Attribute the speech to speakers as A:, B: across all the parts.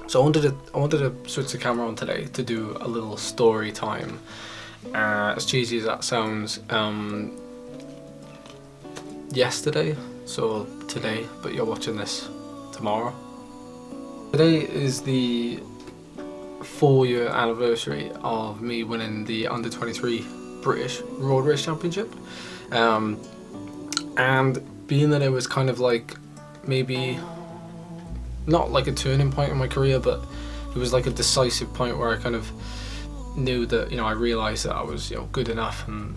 A: So I wanted to switch the camera on today to do a little story time. As cheesy as that sounds, yesterday, so today, but you're watching this tomorrow. Today is the 4-year anniversary of me winning the under 23 British Road Race Championship, and being that it was kind of like, maybe not like a turning point in my career, but it was like a decisive point where I kind of knew that, I realised that I was, good enough, and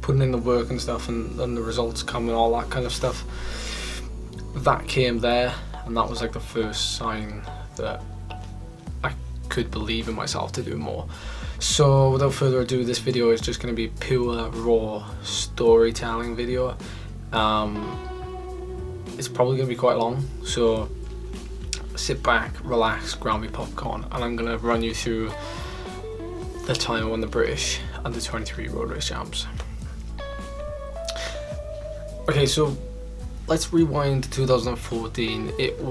A: putting in the work and stuff, and the results come and all that kind of stuff. That came there, and that was like the first sign that I could believe in myself to do more. So without further ado, this video is just going to be pure raw storytelling video. It's probably going to be quite long, so sit back, relax, grab me popcorn, and I'm going to run you through the time I won the British under 23 road race champs. Okay, so let's rewind to 2014. It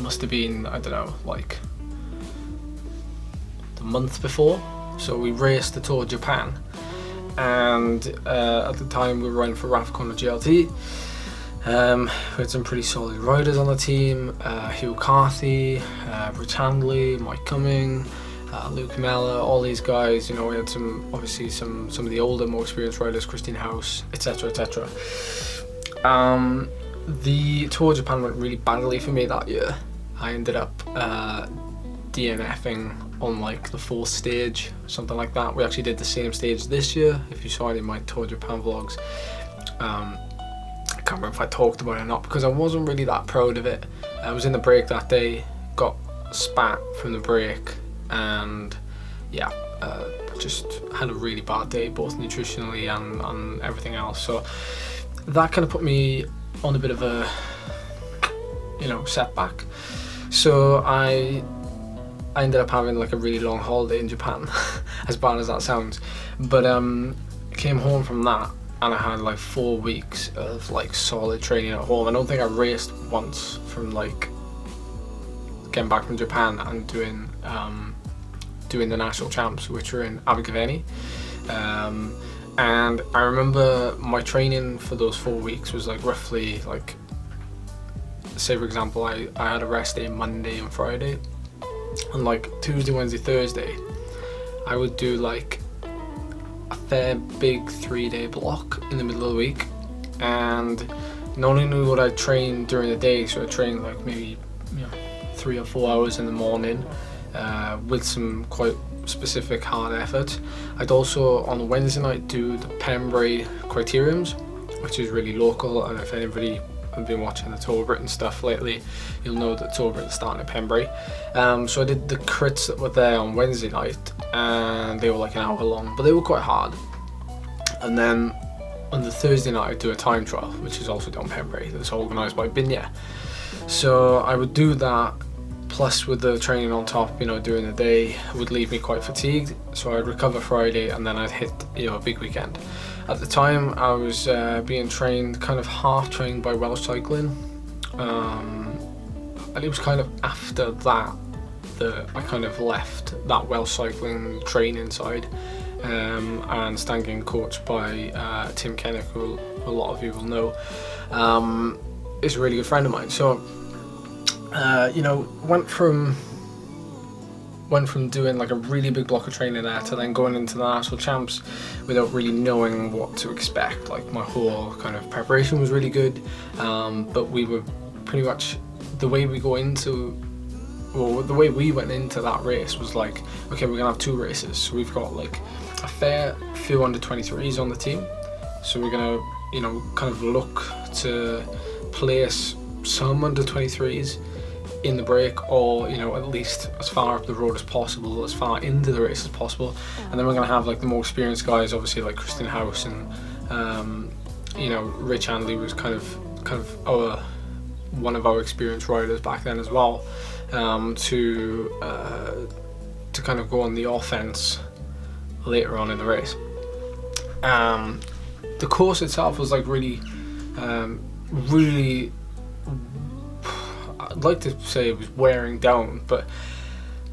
A: must have been, I don't know, like the month before. So we raced the Tour of Japan, and at the time we were running for Laverack on the GLT. We had some pretty solid riders on the team, Hugh Carthy, Rich Handley, Mike Cumming, Luke Mella, all these guys. We had some of the older, more experienced riders, Christine House, etc, etc. The Tour of Japan went really badly for me that year. I ended up DNFing on like the 4th stage, something like that. We actually did the same stage this year, if you saw any of my Tour of Japan vlogs. I can't remember if I talked about it or not, because I wasn't really that proud of it. I was in the break that day, got spat from the break, and yeah, just had a really bad day, both nutritionally and everything else. So that kind of put me on a bit of a setback. So I ended up having like a really long holiday in Japan, as bad as that sounds. But came home from that, and I had like 4 weeks of like solid training at home. I don't think I raced once from like getting back from Japan and doing the national champs, which were in Abergavenny. And I remember my training for those 4 weeks was like roughly like, say for example, I had a rest day Monday and Friday, and like Tuesday, Wednesday, Thursday I would do like a fair big 3-day block in the middle of the week. And not only would I train during the day, so I trained like maybe 3 or 4 hours in the morning, with some quite specific hard effort. I'd also on Wednesday night do the Pembrey criteriums, which is really local, and if anybody have been watching the Tour of Britain stuff lately, you'll know that Tour of Britain's starting at Pembrey. So I did the crits that were there on Wednesday night, and they were like an hour long, but they were quite hard. And then on the Thursday night I'd do a time trial, which is also done Pembrey, that's organised by Binya. So I would do that, plus with the training on top, during the day, would leave me quite fatigued. So I'd recover Friday, and then I'd hit a big weekend. At the time I was being trained, kind of half trained by Welsh Cycling, and it was kind of after that I kind of left that Welsh Cycling training side, and started getting coached by Tim Kennick, who a lot of you will know, is a really good friend of mine. So went from doing like a really big block of training there to then going into the national champs without really knowing what to expect. Like my whole kind of preparation was really good, but we were pretty much, the way we went into that race was like, okay, we're gonna have 2 races, so we've got like a fair few under 23s on the team, so we're gonna kind of look to place some under 23s in the break, or at least as far up the road as possible, as far into the race as possible. And then we're going to have like the more experienced guys, obviously like Christine House, and Rich Handley was kind of one of our experienced riders back then as well, to kind of go on the offense later on in the race. The course itself was like really I'd like to say it was wearing down, but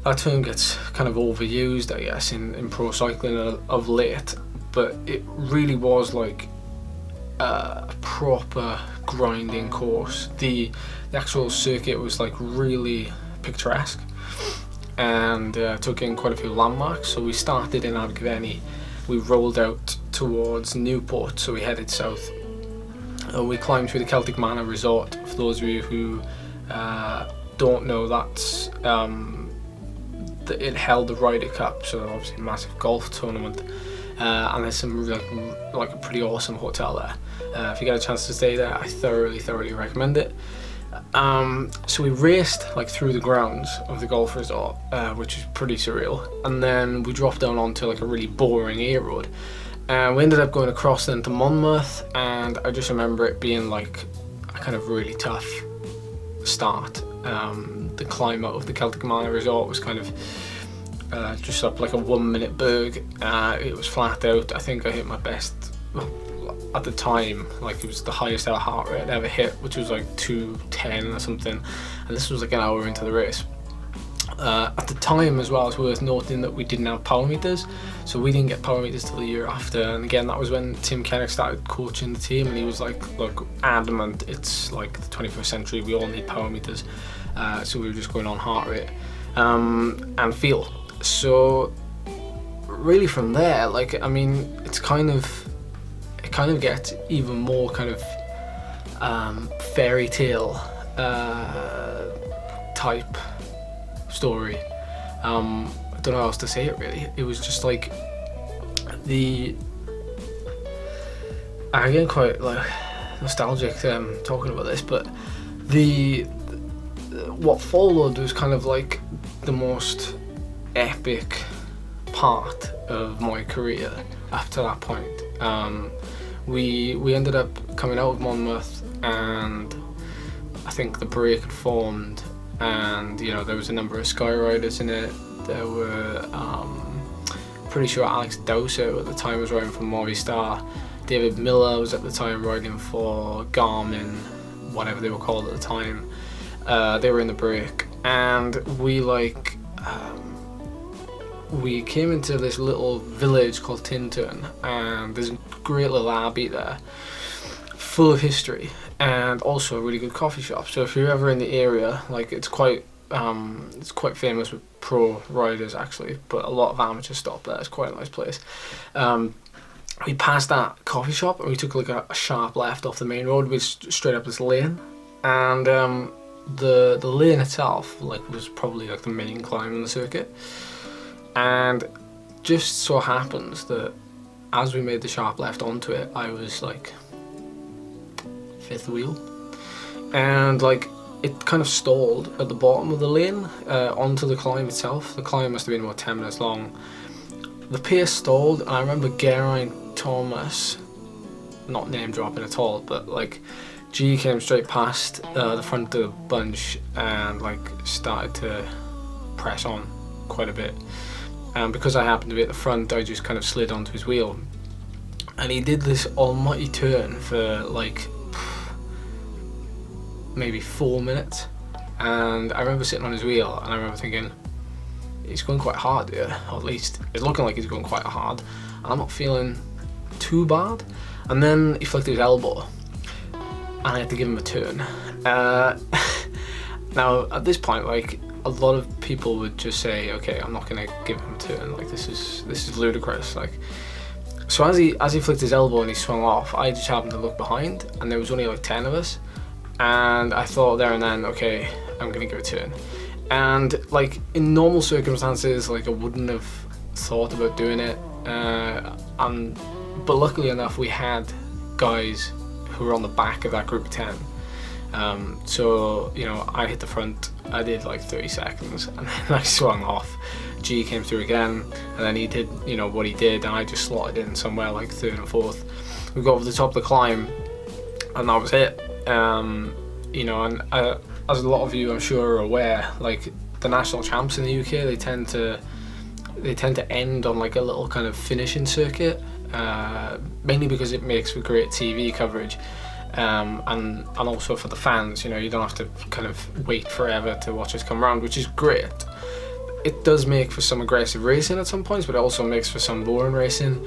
A: that term gets kind of overused, I guess, in pro cycling of late. But it really was like a proper grinding course. The actual circuit was like really picturesque, and took in quite a few landmarks. So we started in Abergavenny, we rolled out towards Newport, so we headed south. We climbed through the Celtic Manor Resort. For those of you who don't know, that's it held the Ryder Cup, so obviously a massive golf tournament, and there's some like a pretty awesome hotel there. If you get a chance to stay there, I thoroughly recommend it. So we raced like through the grounds of the golf resort, which is pretty surreal, and then we dropped down onto like a really boring A road, and we ended up going across then to Monmouth. And I just remember it being like a kind of really tough start. The climb out of the Celtic Manor Resort was kind of just up like a 1 minute berg. It was flat out. I think I hit my best, well, at the time, like it was the highest ever heart rate I'd ever hit, which was like 210 or something, and this was like an hour into the race. At the time as well, it's worth noting that we didn't have power meters, so we didn't get power meters till the year after. And again, that was when Tim Kennick started coaching the team, and he was like, look, adamant, it's like the 21st century, we all need power meters. So we were just going on heart rate and feel. So really from there, like, I mean, it kind of gets even more kind of fairy tale type story. I don't know how else to say it really. It was just like I get quite like nostalgic talking about this, but what followed was kind of like the most epic part of my career after that point. We ended up coming out of Monmouth, and I think the break had formed, and you know, there was a number of Sky riders in it. There were pretty sure Alex Dowser at the time was riding for Movistar. David Miller was at the time riding for Garmin, whatever they were called at the time. They were in the break, and we came into this little village called Tintern, and there's a great little abbey there, full of history, and also a really good coffee shop. So if you're ever in the area, like it's quite famous with pro riders actually, but a lot of amateurs stop there. It's quite a nice place. We passed that coffee shop, and we took like a sharp left off the main road. We straight up this lane, and the lane itself like was probably like the main climb on the circuit. And just so happens that as we made the sharp left onto it, I was like fifth wheel, and like it kind of stalled at the bottom of the lane onto the climb itself. The climb must have been about 10 minutes long. The pace stalled, and I remember Geraint Thomas, not name dropping at all, but like G came straight past the front of the bunch and like started to press on quite a bit. And because I happened to be at the front, I just kind of slid onto his wheel, and he did this almighty turn for like maybe 4 minutes. And I remember sitting on his wheel, and I remember thinking, he's going quite hard here, or at least it's looking like he's going quite hard, and I'm not feeling too bad. And then he flicked his elbow, and I had to give him a turn. Now at this point, like, a lot of people would just say, okay, I'm not gonna give him a turn, like this is ludicrous. Like, so as he flicked his elbow and he swung off, I just happened to look behind, and there was only like 10 of us, and I thought there and then, okay, I'm gonna give a turn. And like in normal circumstances, like I wouldn't have thought about doing it, but luckily enough we had guys who were on the back of that group of 10. So, you know, I hit the front, I did like 30 seconds, and then I swung off. G came through again, and then he did, you know, what he did, and I just slotted in somewhere like third and fourth. We got over the top of the climb, and that was it. You know, and as a lot of you I'm sure are aware, like the national champs in the UK, they tend to end on like a little kind of finishing circuit, mainly because it makes for great TV coverage. and also for the fans, you know, you don't have to kind of wait forever to watch us come around, which is great. It does make for some aggressive racing at some points, but it also makes for some boring racing,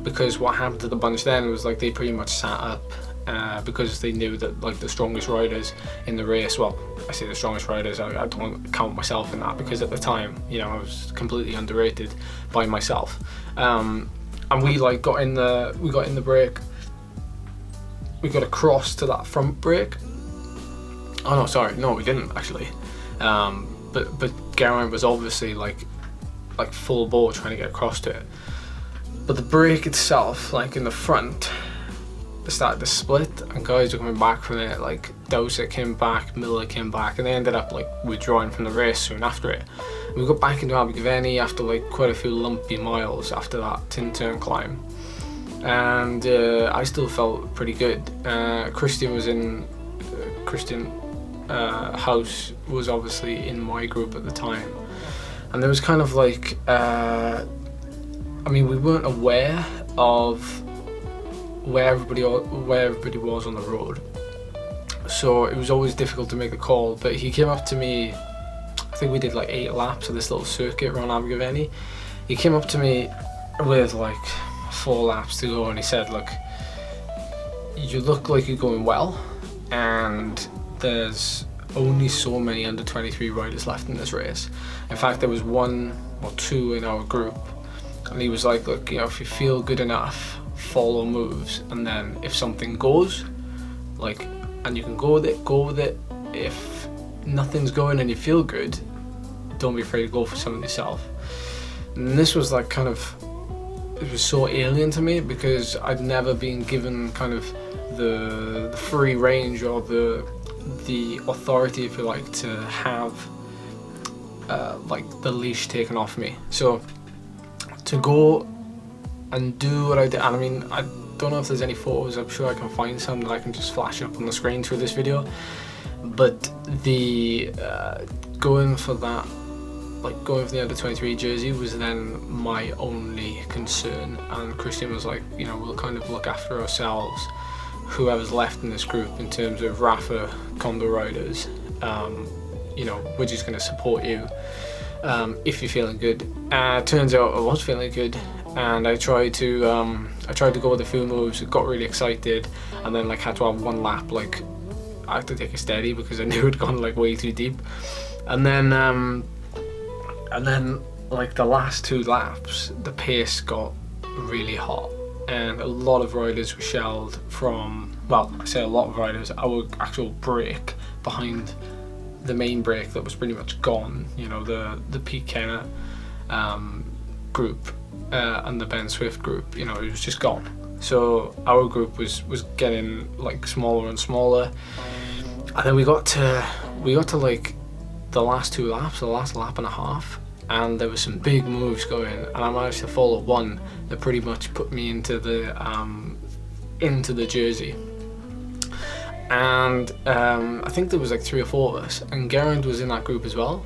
A: because what happened to the bunch then was like they pretty much sat up because they knew that like the strongest riders in the race, well, I say the strongest riders, I don't count myself in that, because at the time, you know, I was completely underrated by myself. And we like got in the brake, we got across to that front brake. Oh no, sorry, no, we didn't actually. But Geraint was obviously like full bore trying to get across to it. But the brake itself, like in the front, they started to split, and guys were coming back from it. Like Dowsett came back, Miller came back, and they ended up like withdrawing from the race soon after it. And we got back into Abergavenny after like quite a few lumpy miles after that tin turn climb, and I still felt pretty good. Christian was in House was obviously in my group at the time, and there was kind of like I mean, we weren't aware of where everybody was on the road, so it was always difficult to make the call. But he came up to me, I think we did like 8 laps of this little circuit around Abergavenny. He came up to me with like 4 laps to go, and he said, look, you look like you're going well, and there's only so many under 23 riders left in this race. In fact, there was 1 or 2 in our group, and he was like, look, you know, if you feel good enough, follow moves, and then if something goes, like, and you can go with it. If nothing's going and you feel good, don't be afraid to go for something yourself. And this was like kind of, it was so alien to me, because I'd never been given kind of the free range or the authority, if you like, to have like the leash taken off me. So to go and do what I did, and I mean, I don't know if there's any photos, I'm sure I can find some that I can just flash up on the screen through this video, but the going for the under 23 jersey was then my only concern. And Christian was like, you know, we'll kind of look after ourselves, whoever's left in this group, in terms of Rafa Condor riders. You know, we're just going to support you if you're feeling good. Turns out I was feeling good, and I tried to go with a few moves, got really excited, and then like had to have 1 lap, like I had to take a steady because I knew it'd gone like way too deep. And then like the last 2 laps, the pace got really hot, and a lot of riders were shelled from, well, I say a lot of riders, our actual brake behind the main brake that was pretty much gone, you know, the Pete Kenner group and the Ben Swift group, you know, it was just gone. So our group was getting like smaller and smaller, and then we got to like the last 2 laps, the last lap and a half, and there were some big moves going, and I managed to follow one that pretty much put me into the jersey. And I think there was like 3 or 4 of us, and Geraint was in that group as well.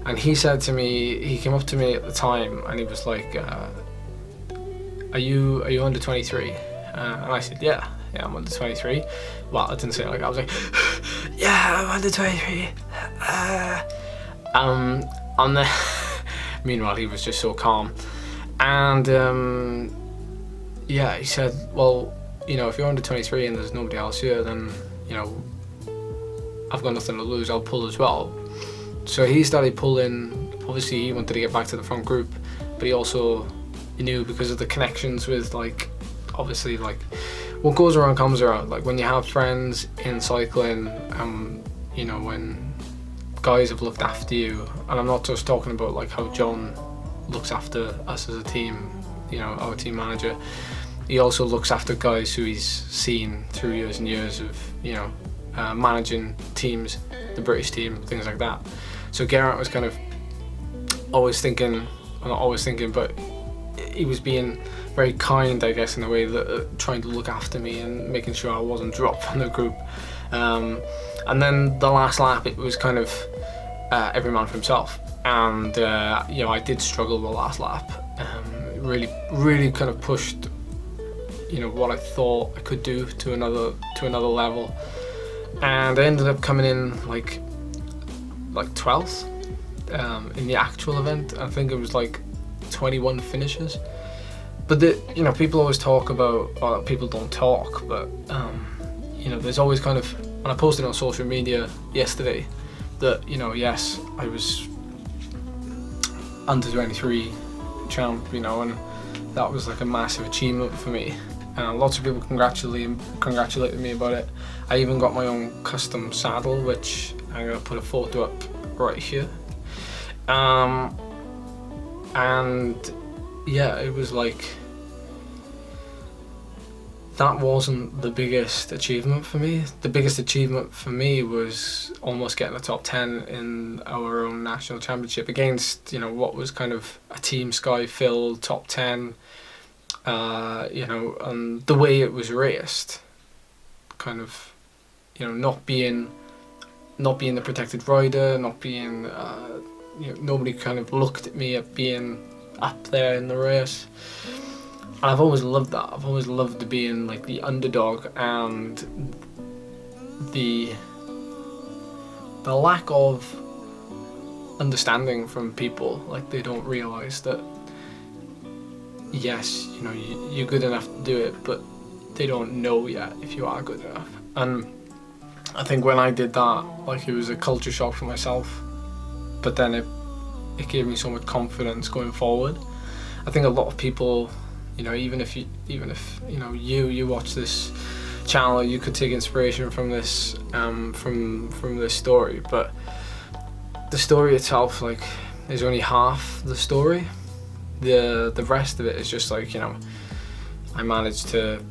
A: And he said to me, he came up to me at the time, and he was like, are you under 23? And I said, yeah, I'm under 23. Well, I didn't say it like that. I was like, yeah, I'm under 23. And then meanwhile, he was just so calm. And yeah, he said, well, you know, if you're under 23 and there's nobody else here, then, you know, I've got nothing to lose, I'll pull as well. So he started pulling. Obviously he wanted to get back to the front group, but he also, he knew, because of the connections with, like, obviously, like, what goes around comes around. Like, when you have friends in cycling, you know, when guys have looked after you, and I'm not just talking about like how John looks after us as a team, you know, our team manager, he also looks after guys who he's seen through years and years of, you know, managing teams, the British team, things like that. So Geraint was kind of always thinking, well, not always thinking, but he was being very kind, I guess, in a way that trying to look after me and making sure I wasn't dropped from the group. And then the last lap, it was kind of every man for himself, and you know, I did struggle the last lap. Really kind of pushed you know, what I thought I could do to another level, and I ended up coming in like 12th in the actual event. I think it was like 21 finishes. But you know, people always talk about, or people don't talk, but you know, there's always kind of, and I posted on social media yesterday that, you know, yes, I was under 23 champ, you know, and that was like a massive achievement for me. Lots of people congratulated me about it. I even got my own custom saddle, which I'm gonna put a photo up right here. And yeah, it was like, that wasn't the biggest achievement for me. The biggest achievement for me was almost getting a top 10 in our own national championship against, you know, what was kind of a Team Sky filled top 10, you know, and the way it was raced, kind of, you know, not being the protected rider, not being, you know, nobody kind of looked at me at being up there in the race. And I've always loved that. I've always loved being like the underdog, and the lack of understanding from people. Like, they don't realise that, yes, you know, you're good enough to do it, but they don't know yet if you are good enough. And I think when I did that, like, it was a culture shock for myself, but then it gave me so much confidence going forward. I think a lot of people, you know, even if you know, you watch this channel, you could take inspiration from this from this story, but the story itself, like, is only half the story. The rest of it is just like, you know, I managed to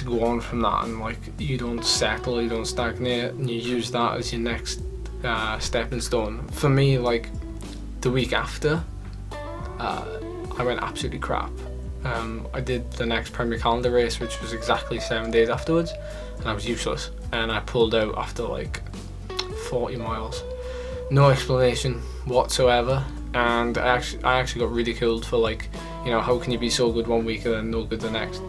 A: go on from that, and like, you don't settle, you don't stagnate, and you use that as your next stepping stone. For me, like, the week after, I went absolutely crap. I did the next Premier Calendar race, which was exactly 7 days afterwards, and I was useless, and I pulled out after like 40 miles. No explanation whatsoever, and I actually got ridiculed for, like, you know, how can you be so good one week and then no good the next?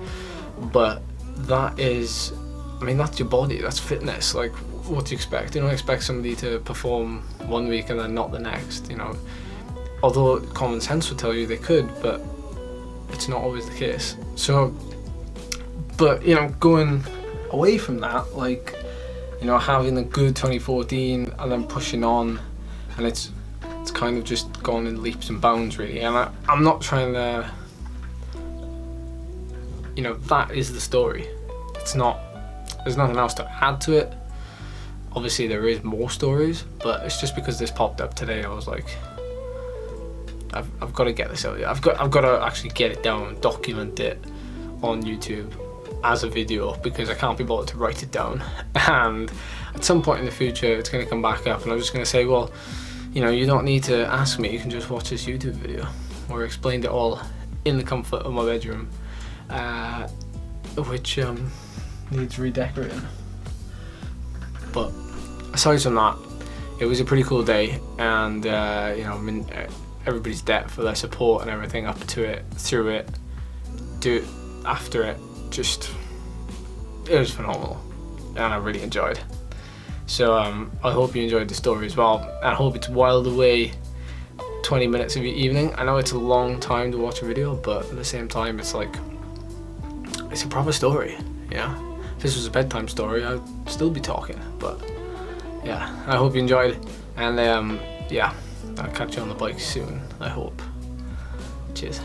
A: But that is, I mean, that's your body, that's fitness. Like, what do you expect? You don't expect somebody to perform one week and then not the next, you know. Although common sense would tell you they could, but it's not always the case. So, but, you know, going away from that, like, you know, having a good 2014 and then pushing on, and it's kind of just gone in leaps and bounds, really. And I'm not trying to, you know, that is the story. It's not, there's nothing else to add to it. Obviously there is more stories, but it's just because this popped up today, I was like, I've got to get this out. I've got to actually get it down, document it on YouTube as a video, because I can't be bothered to write it down. And at some point in the future, it's going to come back up, and I'm just going to say, well, you know, you don't need to ask me. You can just watch this YouTube video where I explained it all in the comfort of my bedroom, which needs redecorating. But aside from that, it was a pretty cool day, and you know, I mean, everybody's debt for their support and everything up to it, through it, after it, just, it was phenomenal, and I really enjoyed. So I hope you enjoyed the story as well. I hope it's whiled away 20 minutes of your evening. I know it's a long time to watch a video, but at the same time, it's like, it's a proper story, yeah. If this was a bedtime story, I'd still be talking, but yeah, I hope you enjoyed, and yeah, I'll catch you on the bike soon, I hope. Cheers.